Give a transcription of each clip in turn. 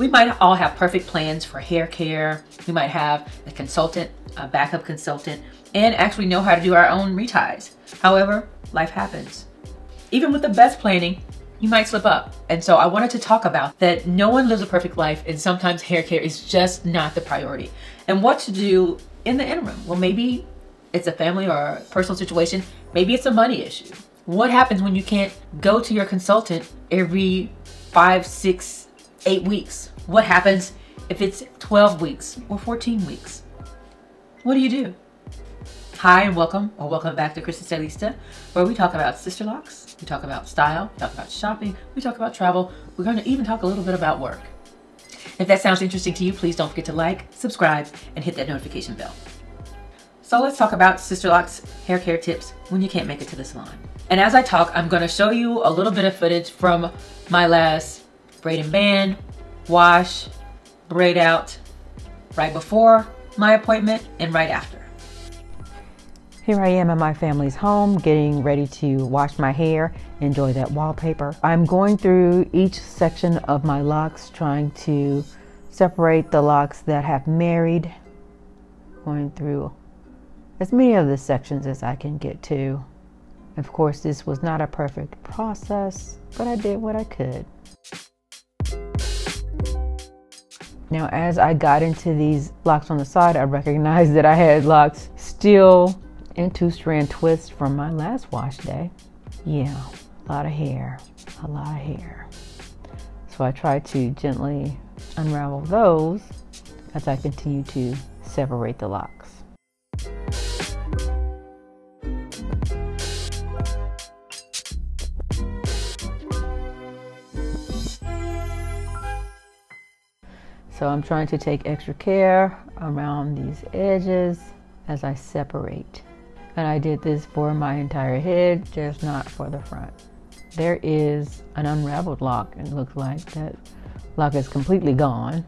We might all have perfect plans for hair care. We might have a consultant, a backup consultant, and actually know how to do our own reties. However, life happens. Even with the best planning, you might slip up. And so I wanted to talk about that no one lives a perfect life, and sometimes hair care is just not the priority. And what to do in the interim. Well, maybe it's a family or a personal situation. Maybe it's a money issue. What happens when you can't go to your consultant every 5, 6, 8 weeks? What happens if it's 12 weeks or 14 weeks? What do you do? Hi and welcome, or welcome back to Sisterlocks, where we talk about Sisterlocks, we talk about style, we talk about shopping, we talk about travel. We're going to even talk a little bit about work. If that sounds interesting to you, please don't forget to like, subscribe, and hit that notification bell. So let's talk about Sisterlocks hair care tips when you can't make it to the salon. And as I talk, I'm going to show you a little bit of footage from my last braid and band, wash, braid out, right before my appointment and right after. Here I am in my family's home, getting ready to wash my hair, enjoy that wallpaper. I'm going through each section of my locks, trying to separate the locks that have married, going through as many of the sections as I can get to. Of course, this was not a perfect process, but I did what I could. Now, as I got into these locks on the side, I recognized that I had locks still in 2-strand twists from my last wash day. Yeah, a lot of hair. So I tried to gently unravel those as I continue to separate the locks. So I'm trying to take extra care around these edges as I separate. And I did this for my entire head, just not for the front. There is an unraveled lock. It looks like that lock is completely gone.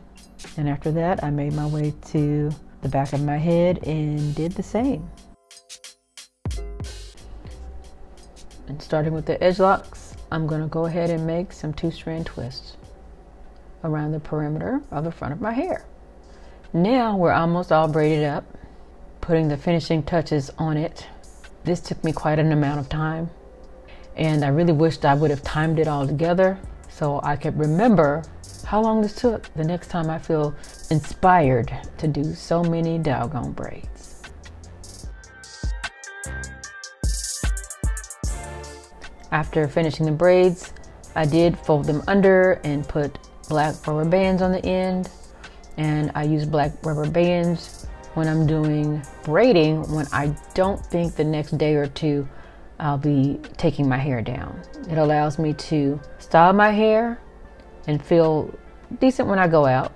And after that, I made my way to the back of my head and did the same. And starting with the edge locks, I'm gonna go ahead and make some 2-strand twists around the perimeter of the front of my hair. Now we're almost all braided up, putting the finishing touches on it. This took me quite an amount of time, and I really wished I would have timed it all together so I could remember how long this took the next time I feel inspired to do so many doggone braids. After finishing the braids, I did fold them under and put black rubber bands on the end, and I use black rubber bands when I'm doing braiding when I don't think the next day or two I'll be taking my hair down. It allows me to style my hair and feel decent when I go out.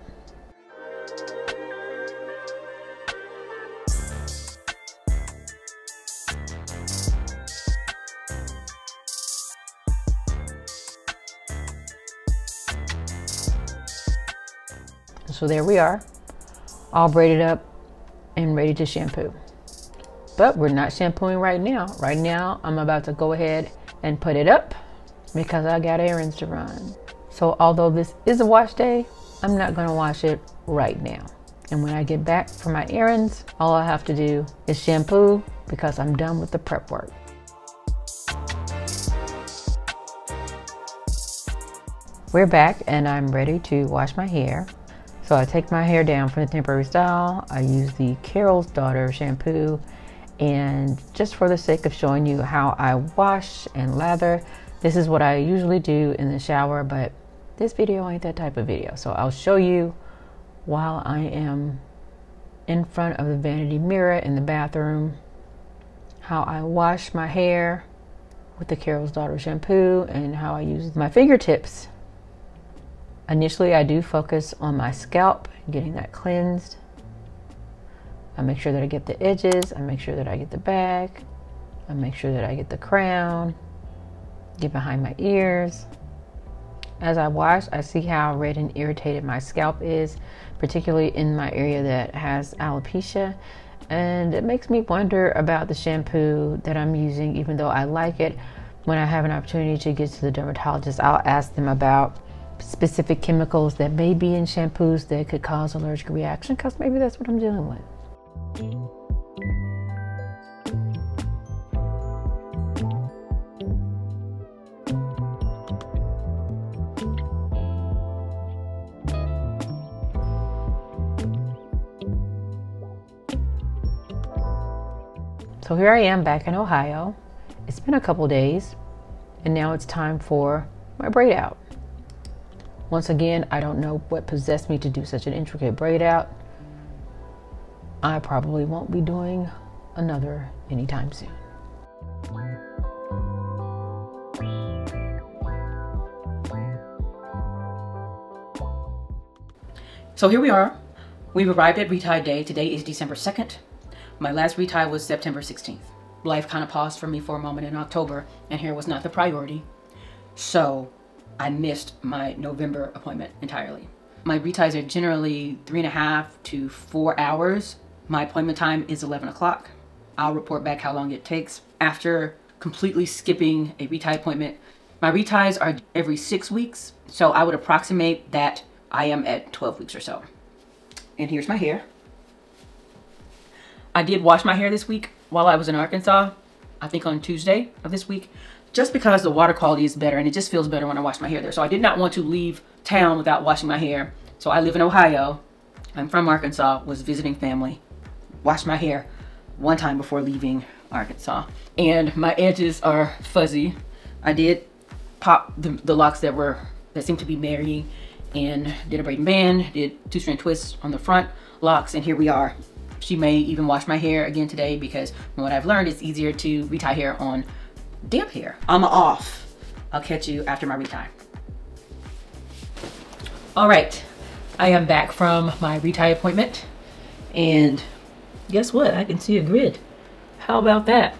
So there we are, all braided up and ready to shampoo. But we're not shampooing right now. Right now, I'm about to go ahead and put it up because I got errands to run. So although this is a wash day, I'm not gonna wash it right now. And when I get back from my errands, all I have to do is shampoo because I'm done with the prep work. We're back and I'm ready to wash my hair. So I take my hair down from the temporary style. I use the Carol's Daughter shampoo, and just for the sake of showing you how I wash and lather, this is what I usually do in the shower, but this video ain't that type of video. So I'll show you while I am in front of the vanity mirror in the bathroom how I wash my hair with the Carol's Daughter shampoo and how I use my fingertips. Initially, I do focus on my scalp, getting that cleansed. I make sure that I get the edges, I make sure that I get the back, I make sure that I get the crown, get behind my ears. As I wash, I see how red and irritated my scalp is, particularly in my area that has alopecia. And it makes me wonder about the shampoo that I'm using, even though I like it. When I have an opportunity to get to the dermatologist, I'll ask them about specific chemicals that may be in shampoos that could cause allergic reaction, because maybe that's what I'm dealing with. So here I am back in Ohio. It's been a couple days, and now it's time for my braid out. Once again, I don't know what possessed me to do such an intricate braid out. I probably won't be doing another anytime soon. So here we are. We've arrived at retie day. Today is December 2nd. My last retie was September 16th. Life kind of paused for me for a moment in October, and hair was not the priority. So I missed my November appointment entirely. My reties are generally 3.5 to 4 hours. My appointment time is 11 o'clock. I'll report back how long it takes. After completely skipping a retie appointment, my reties are every 6 weeks. So I would approximate that I am at 12 weeks or so. And here's my hair. I did wash my hair this week while I was in Arkansas, I think on Tuesday of this week, just because the water quality is better and it just feels better when I wash my hair there. So I did not want to leave town without washing my hair. So I live in Ohio. I'm from Arkansas, was visiting family, washed my hair one time before leaving Arkansas. And my edges are fuzzy. I did pop the locks that seemed to be marrying, and did a braid and band, did 2-strand twists on the front locks, and here we are. She may even wash my hair again today, because from what I've learned, it's easier to retie hair on damp hair. I'm off. I'll catch you after my retie. All right, I am back from my retie appointment, and guess what? I can see a grid. How about that?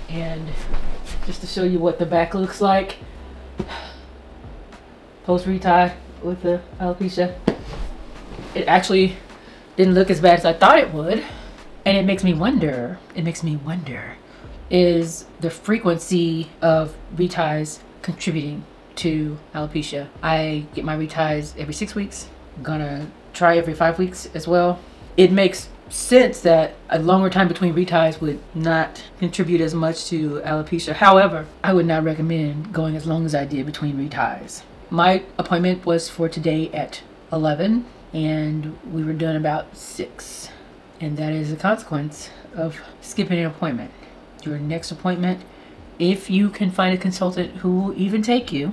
And just to show you what the back looks like, post retie with the alopecia. It actually didn't look as bad as I thought it would. And it makes me wonder, is the frequency of reties contributing to alopecia? I get my reties every 6 weeks. I'm gonna try every 5 weeks as well. It makes sense that a longer time between reties would not contribute as much to alopecia. However, I would not recommend going as long as I did between reties. My appointment was for today at 11. And we were done about 6. And that is a consequence of skipping an appointment. Your next appointment, if you can find a consultant who will even take you,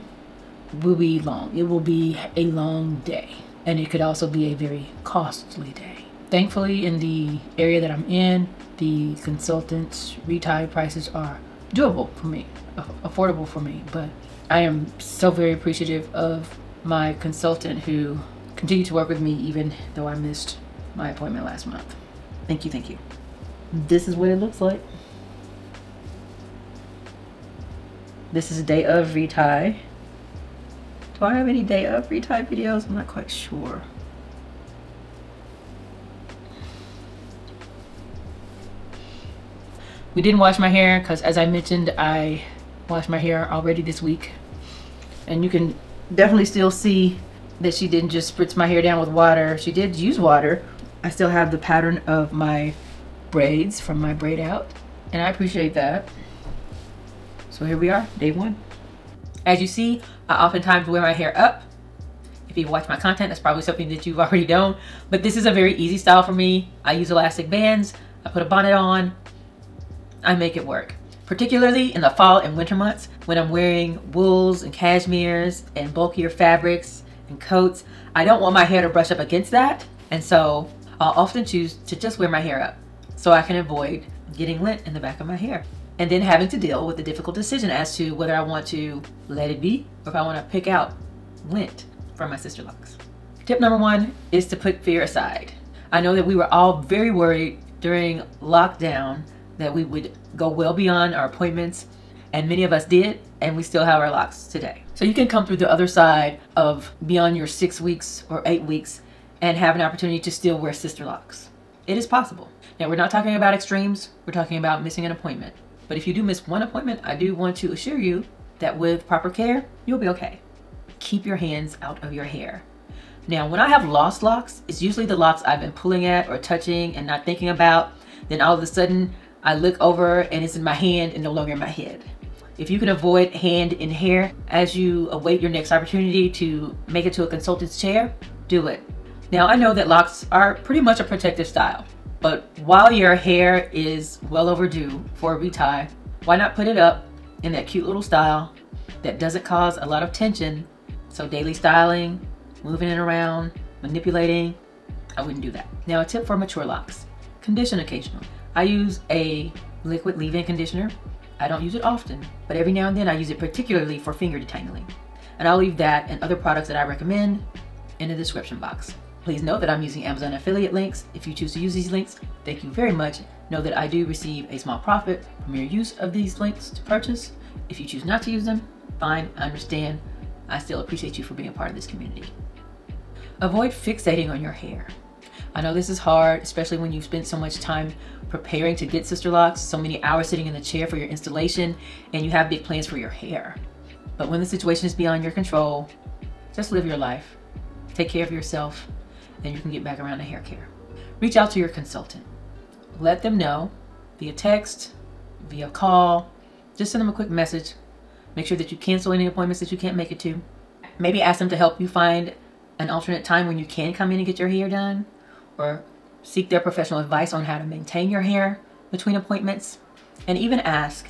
will be long. It will be a long day. And it could also be a very costly day. Thankfully, in the area that I'm in, the consultants' retie prices are doable for me, affordable for me. But I am so very appreciative of my consultant who continue to work with me even though I missed my appointment last month. Thank you, thank you. This is what it looks like. This is a day of retie. Do I have any day of retie videos? I'm not quite sure. We didn't wash my hair because, as I mentioned, I washed my hair already this week. And you can definitely still see that she didn't just spritz my hair down with water. She did use water. I still have the pattern of my braids from my braid out, and I appreciate that. So here we are, day 1. As you see, I oftentimes wear my hair up. If you watch my content, that's probably something that you've already known, but this is a very easy style for me. I use elastic bands, I put a bonnet on, I make it work. Particularly in the fall and winter months when I'm wearing wools and cashmeres and bulkier fabrics and coats, I don't want my hair to brush up against that, and so I'll often choose to just wear my hair up so I can avoid getting lint in the back of my hair and then having to deal with the difficult decision as to whether I want to let it be or if I want to pick out lint from my Sisterlocks. Tip number 1 is to put fear aside. I know that we were all very worried during lockdown that we would go well beyond our appointments, and many of us did, and we still have our locks today. So you can come through the other side of beyond your 6 weeks or 8 weeks and have an opportunity to still wear Sisterlocks. It is possible. Now, we're not talking about extremes, we're talking about missing an appointment. But if you do miss one appointment, I do want to assure you that with proper care, you'll be okay. Keep your hands out of your hair. Now, when I have lost locks, it's usually the locks I've been pulling at or touching and not thinking about. Then all of a sudden, I look over and it's in my hand and no longer in my head. If you can avoid hand in hair as you await your next opportunity to make it to a consultant's chair, do it. Now, I know that locks are pretty much a protective style, but while your hair is well overdue for a retie, why not put it up in that cute little style that doesn't cause a lot of tension? So daily styling, moving it around, manipulating, I wouldn't do that. Now, a tip for mature locks: condition occasionally. I use a liquid leave-in conditioner. I don't use it often, but every now and then I use it particularly for finger detangling. And I'll leave that and other products that I recommend in the description box. Please note that I'm using Amazon affiliate links. If you choose to use these links, thank you very much. Know that I do receive a small profit from your use of these links to purchase. If you choose not to use them, fine, I understand. I still appreciate you for being a part of this community. Avoid fixating on your hair. I know this is hard, especially when you've spent so much time preparing to get Sisterlocks, so many hours sitting in the chair for your installation, and you have big plans for your hair. But when the situation is beyond your control, just live your life. Take care of yourself, and you can get back around to hair care. Reach out to your consultant. Let them know via text, via call. Just send them a quick message. Make sure that you cancel any appointments that you can't make it to. Maybe ask them to help you find an alternate time when you can come in and get your hair done, or seek their professional advice on how to maintain your hair between appointments. And even ask,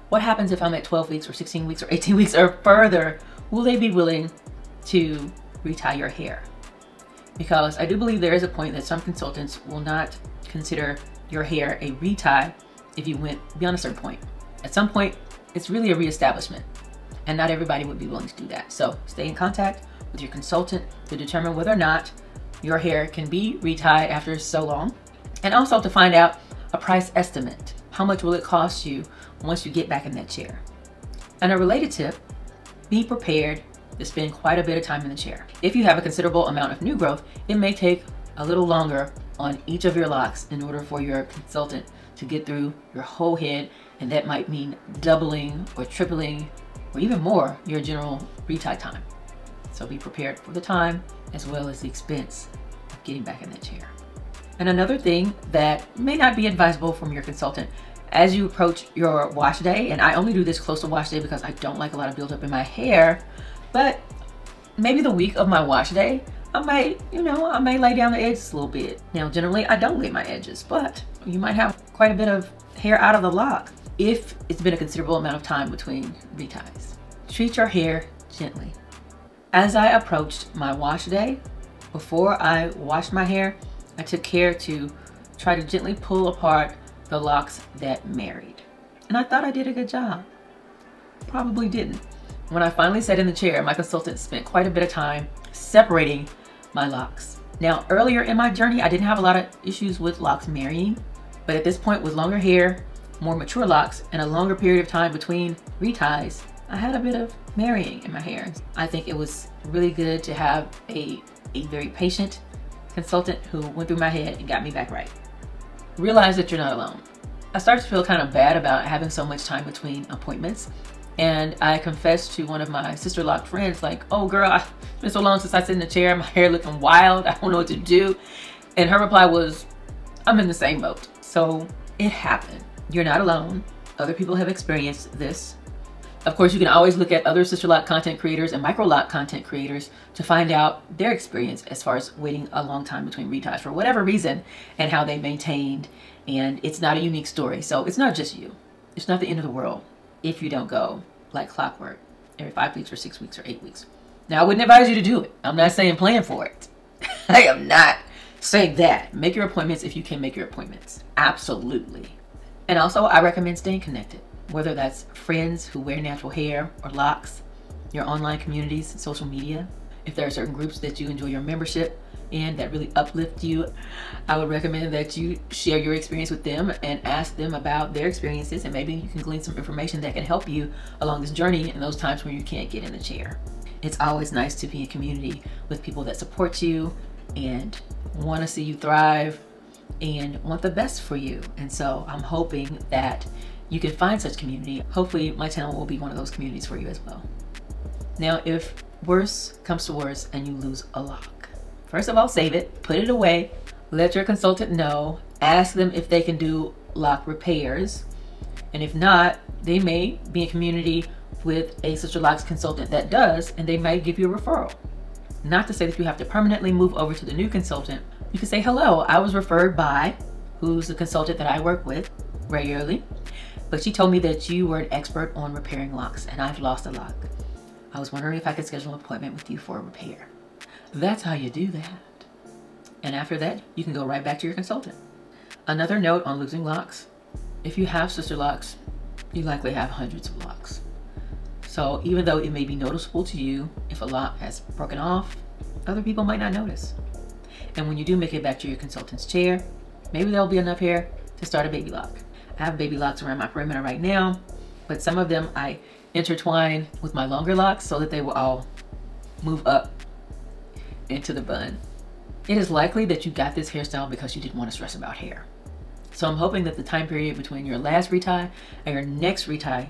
what happens if I'm at 12 weeks or 16 weeks or 18 weeks or further? Will they be willing to retie your hair? Because I do believe there is a point that some consultants will not consider your hair a retie if you went beyond a certain point. At some point, it's really a reestablishment, and not everybody would be willing to do that. So stay in contact with your consultant to determine whether or not your hair can be retied after so long, and also to find out a price estimate. How much will it cost you once you get back in that chair? And a related tip, be prepared to spend quite a bit of time in the chair. If you have a considerable amount of new growth, it may take a little longer on each of your locks in order for your consultant to get through your whole head, and that might mean doubling or tripling or even more your general retie time. So be prepared for the time as well as the expense of getting back in that chair. And another thing that may not be advisable from your consultant as you approach your wash day, and I only do this close to wash day because I don't like a lot of buildup in my hair, but maybe the week of my wash day, I may lay down the edges a little bit. Now, generally I don't lay my edges, but you might have quite a bit of hair out of the lock if it's been a considerable amount of time between reties. Treat your hair gently. As I approached my wash day, before I washed my hair, I took care to try to gently pull apart the locks that married. And I thought I did a good job. Probably didn't. When I finally sat in the chair, my consultant spent quite a bit of time separating my locks. Now, earlier in my journey, I didn't have a lot of issues with locks marrying, but at this point, with longer hair, more mature locks, and a longer period of time between reties, I had a bit of marrying in my hair. I think it was really good to have a very patient consultant who went through my head and got me back right. Realize that you're not alone. I started to feel kind of bad about having so much time between appointments, and I confessed to one of my Sisterlock friends, like, oh girl, it's been so long since I sit in the chair, my hair looking wild, I don't know what to do. And her reply was, I'm in the same boat. So it happened. You're not alone. Other people have experienced this. Of course, you can always look at other Sisterlock content creators and Microlock content creators to find out their experience as far as waiting a long time between reties for whatever reason and how they maintained. And it's not a unique story. So it's not just you. It's not the end of the world if you don't go like clockwork every 5 weeks or 6 weeks or 8 weeks. Now, I wouldn't advise you to do it. I'm not saying plan for it. I am not saying that. Make your appointments if you can make your appointments. Absolutely. And also, I recommend staying connected, whether that's friends who wear natural hair or locks, your online communities, social media. If there are certain groups that you enjoy your membership in that really uplift you, I would recommend that you share your experience with them and ask them about their experiences, and maybe you can glean some information that can help you along this journey in those times when you can't get in the chair. It's always nice to be in community with people that support you and want to see you thrive and want the best for you. And so I'm hoping that you can find such community. Hopefully my channel will be one of those communities for you as well. Now, if worse comes to worse and you lose a lock, first of all, save it, put it away, let your consultant know, ask them if they can do lock repairs. And if not, they may be in community with a Sisterlocks consultant that does, and they might give you a referral. Not to say that you have to permanently move over to the new consultant. You can say, hello, I was referred by, who's the consultant that I work with regularly, but she told me that you were an expert on repairing locks and I've lost a lock. I was wondering if I could schedule an appointment with you for a repair. That's how you do that. And after that, you can go right back to your consultant. Another note on losing locks: if you have Sisterlocks, you likely have hundreds of locks. So even though it may be noticeable to you if a lock has broken off, other people might not notice. And when you do make it back to your consultant's chair, maybe there'll be enough hair to start a baby lock. I have baby locks around my perimeter right now, but some of them I intertwine with my longer locks so that they will all move up into the bun. It is likely that you got this hairstyle because you didn't want to stress about hair. So I'm hoping that the time period between your last retie and your next retie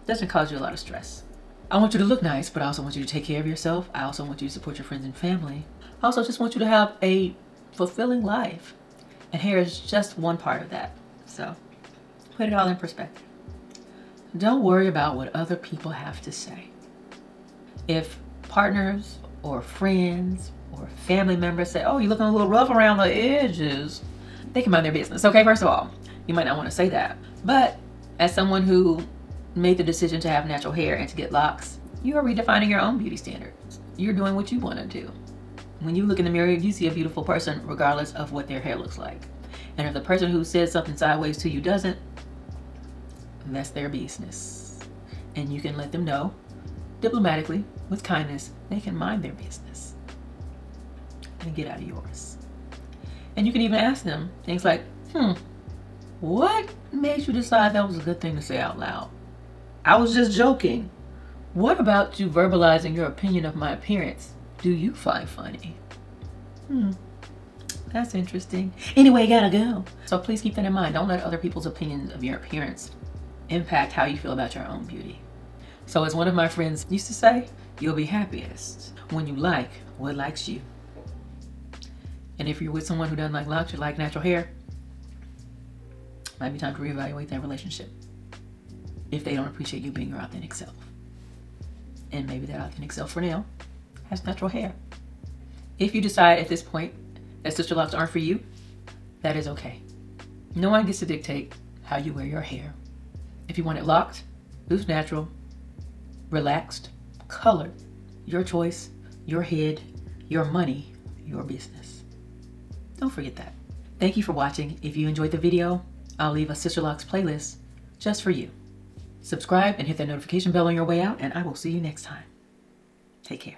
doesn't cause you a lot of stress. I want you to look nice, but I also want you to take care of yourself. I also want you to support your friends and family. I also just want you to have a fulfilling life. And hair is just one part of that. So put it all in perspective. Don't worry about what other people have to say. If partners or friends or family members say, oh, you're looking a little rough around the edges, they can mind their business. Okay, first of all, you might not want to say that. But as someone who made the decision to have natural hair and to get locks, you are redefining your own beauty standards. You're doing what you want to do. When you look in the mirror, you see a beautiful person regardless of what their hair looks like. And if the person who says something sideways to you doesn't, that's their business. And you can let them know diplomatically, with kindness, they can mind their business and get out of yours. And you can even ask them things like, what made you decide that was a good thing to say out loud? I was just joking. What about you verbalizing your opinion of my appearance do you find funny? That's interesting. Anyway, gotta go. So please keep that in mind. Don't let other people's opinions of your appearance impact how you feel about your own beauty. So as one of my friends used to say, you'll be happiest when you like what likes you. And if you're with someone who doesn't like locks, you like natural hair, might be time to reevaluate that relationship if they don't appreciate you being your authentic self. And maybe that authentic self for now has natural hair. If you decide at this point that Sisterlocks aren't for you, that is okay. No one gets to dictate how you wear your hair. If you want it locked, loose natural, relaxed, colored, your choice, your head, your money, your business. Don't forget that. Thank you for watching. If you enjoyed the video, I'll leave a Sisterlocks playlist just for you. Subscribe and hit that notification bell on your way out, and I will see you next time. Take care.